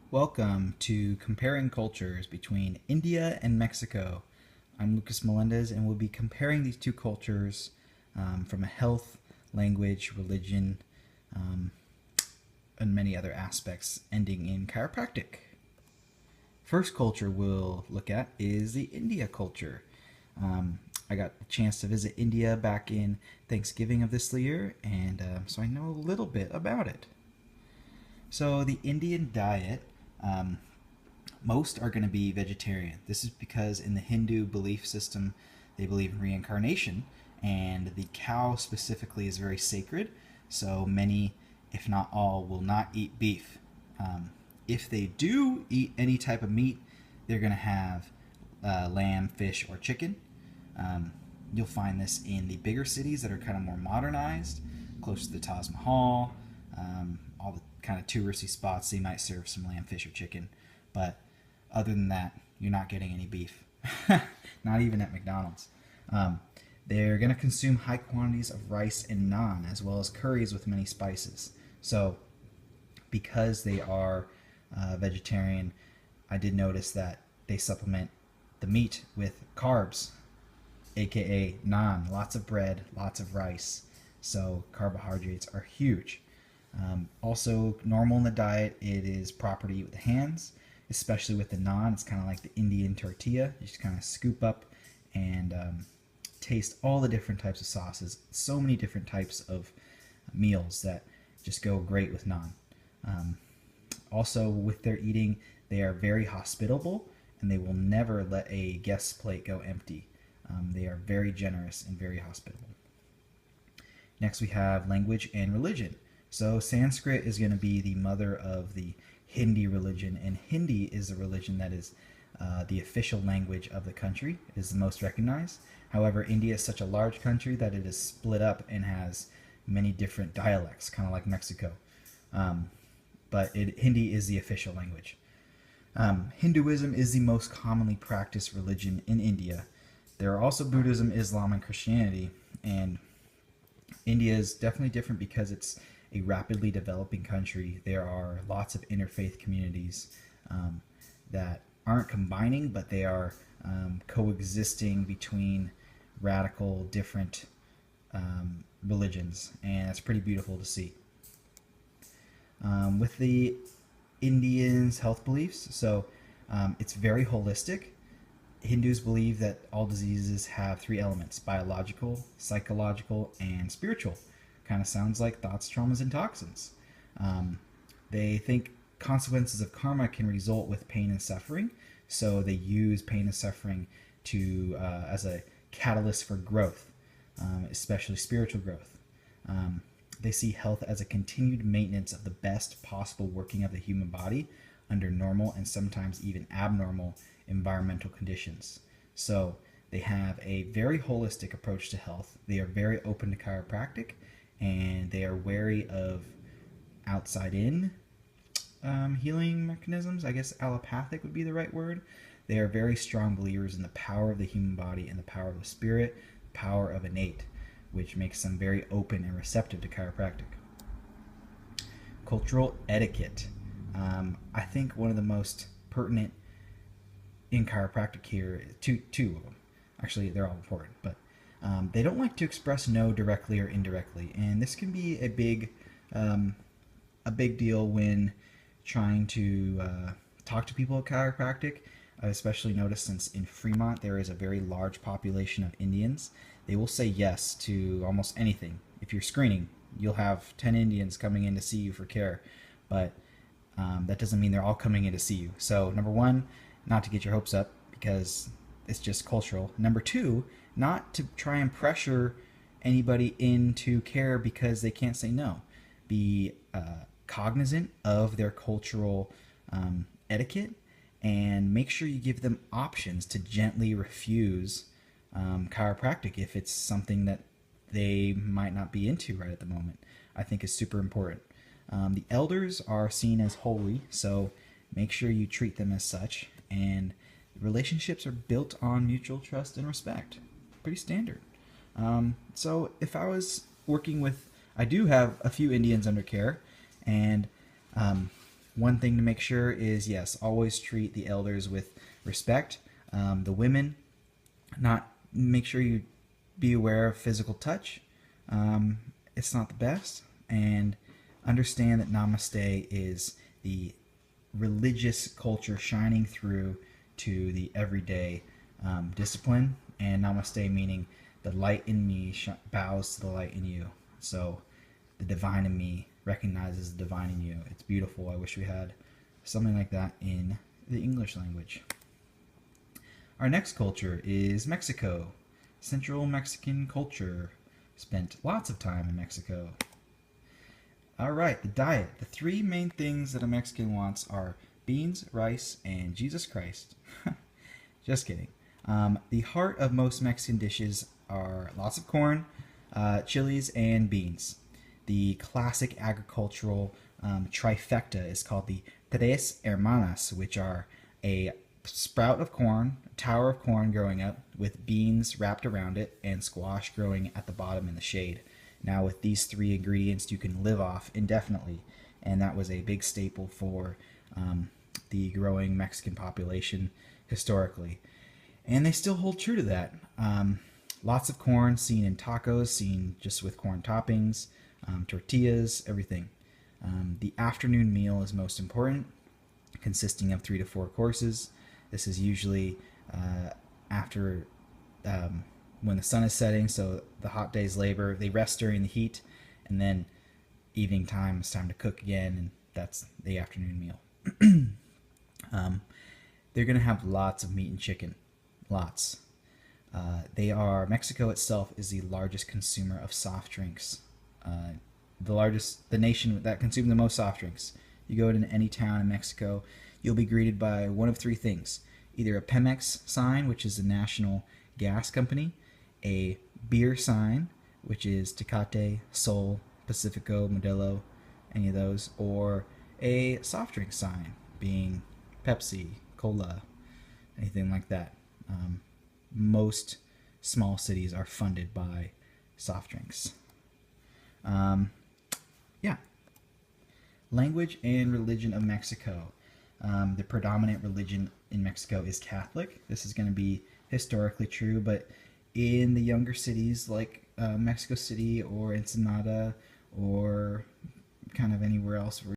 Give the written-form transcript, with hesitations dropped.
Welcome to Comparing Cultures between India and Mexico. I'm Lucas Melendez, and we'll be comparing these two cultures from a health, language, religion, um, and many other aspects, ending in chiropractic. First culture we'll look at is the India culture. I got the chance to visit India back in Thanksgiving of this year, and so I know a little bit about it. So, the Indian diet, um, most are going to be vegetarian. This is because in the Hindu belief system, they believe in reincarnation, and the cow specifically is very sacred. So many, if not all, will not eat beef. If they do eat any type of meat, they're going to have lamb, fish, or chicken. Um, you'll find this in the bigger cities that are kind of more modernized, close to the Taj Mahal, all the kind of touristy spots. They might serve some lamb, fish, or chicken, but other than that, you're not getting any beef, not even at McDonald's. Um, they're going to consume high quantities of rice and naan, as well as curries with many spices. So, because they are vegetarian, I did notice that they supplement the meat with carbs, aka naan, lots of bread, lots of rice. So carbohydrates are huge. Also, normal in the diet, it is proper to eat with the hands, especially with the naan. It's kind of like the Indian tortilla. You just kind of scoop up and taste all the different types of sauces. So many different types of meals that just go great with naan. Um, Also, with their eating, they are very hospitable and they will never let a guest's plate go empty. They are very generous and very hospitable. Next, we have language and religion. So, Sanskrit is going to be the mother of the Hindi religion, and Hindi is the religion that is the official language of the country. It is the most recognized. However, India is such a large country that it is split up and has many different dialects, kind of like Mexico. Um, but Hindi is the official language. Hinduism is the most commonly practiced religion in India. There are also Buddhism, Islam, and Christianity, and India is definitely different because it's a rapidly developing country. There are lots of interfaith communities um, that aren't combining, but they are coexisting between radical different religions, and that's pretty beautiful to see. With the Indians' health beliefs, so it's very holistic. Hindus believe that all diseases have three elements: biological, psychological, and spiritual. Kind of sounds like thoughts, traumas, and toxins. Um, they think consequences of karma can result with pain and suffering, so they use pain and suffering to as a catalyst for growth, especially spiritual growth. Um, they see health as a continued maintenance of the best possible working of the human body under normal and sometimes even abnormal environmental conditions. So they have a very holistic approach to health. They are very open to chiropractic, and they are wary of outside in healing mechanisms. I guess allopathic would be the right word. They are very strong believers in the power of the human body and the power of the spirit, the power of innate, which makes them very open and receptive to chiropractic. Cultural etiquette. I think one of the most pertinent in chiropractic here, two of them. Actually, they're all important, but they don't like to express no directly or indirectly, and this can be um, a big deal when trying to talk to people at chiropractic. I've especially noticed since in Fremont there is a very large population of Indians. They will say yes to almost anything. If you're screening, you'll have 10 Indians coming in to see you for care, but that doesn't mean they're all coming in to see you. So, number one, not to get your hopes up because it's just cultural. Number two, not to try and pressure anybody into care because they can't say no. Be cognizant of their cultural etiquette and make sure you give them options to gently refuse chiropractic if it's something that they might not be into right at the moment. I think is super important. The elders are seen as holy, so make sure you treat them as such, and relationships are built on mutual trust and respect. Pretty standard. So if I was working with, I do have a few Indians under care, and um, One thing to make sure is, yes, always treat the elders with respect. The women, not make sure you be aware of physical touch. It's not the best, and understand that Namaste is the religious culture shining through to the everyday discipline, and Namaste meaning the light in me bows to the light in you. So the divine in me recognizes the divine in you. It's beautiful. I wish we had something like that in the English language. Our next culture is Mexico. Central Mexican culture. Spent lots of time in Mexico. All right, the diet. The three main things that a Mexican wants are beans, rice, and Jesus Christ. Just kidding. The heart of most Mexican dishes are lots of corn, chilies, and beans. The classic agricultural trifecta is called the Tres Hermanas, which are a sprout of corn, a tower of corn growing up with beans wrapped around it, and squash growing at the bottom in the shade. Now, with these three ingredients, you can live off indefinitely, and that was a big staple for the growing Mexican population historically. And they still hold true to that. Lots of corn seen in tacos, seen just with corn toppings, tortillas, everything. The afternoon meal is most important, consisting of 3 to 4 courses. This is usually after when the sun is setting, so the hot day's labor. They rest during the heat, and then evening time is time to cook again, and that's the afternoon meal. They're going to have lots of meat and chicken. Lots. Mexico itself is the largest consumer of soft drinks. The nation that consumes the most soft drinks. You go to any town in Mexico, you'll be greeted by one of three things. Either a Pemex sign, which is the national gas company, a beer sign, which is Tecate, Sol, Pacifico, Modelo, any of those, or a soft drink sign, being Pepsi, Cola, anything like that. Most small cities are funded by soft drinks. Yeah. Language and religion of Mexico. The predominant religion in Mexico is Catholic. This is going to be historically true, but in the younger cities like Mexico City or Ensenada or kind of anywhere else where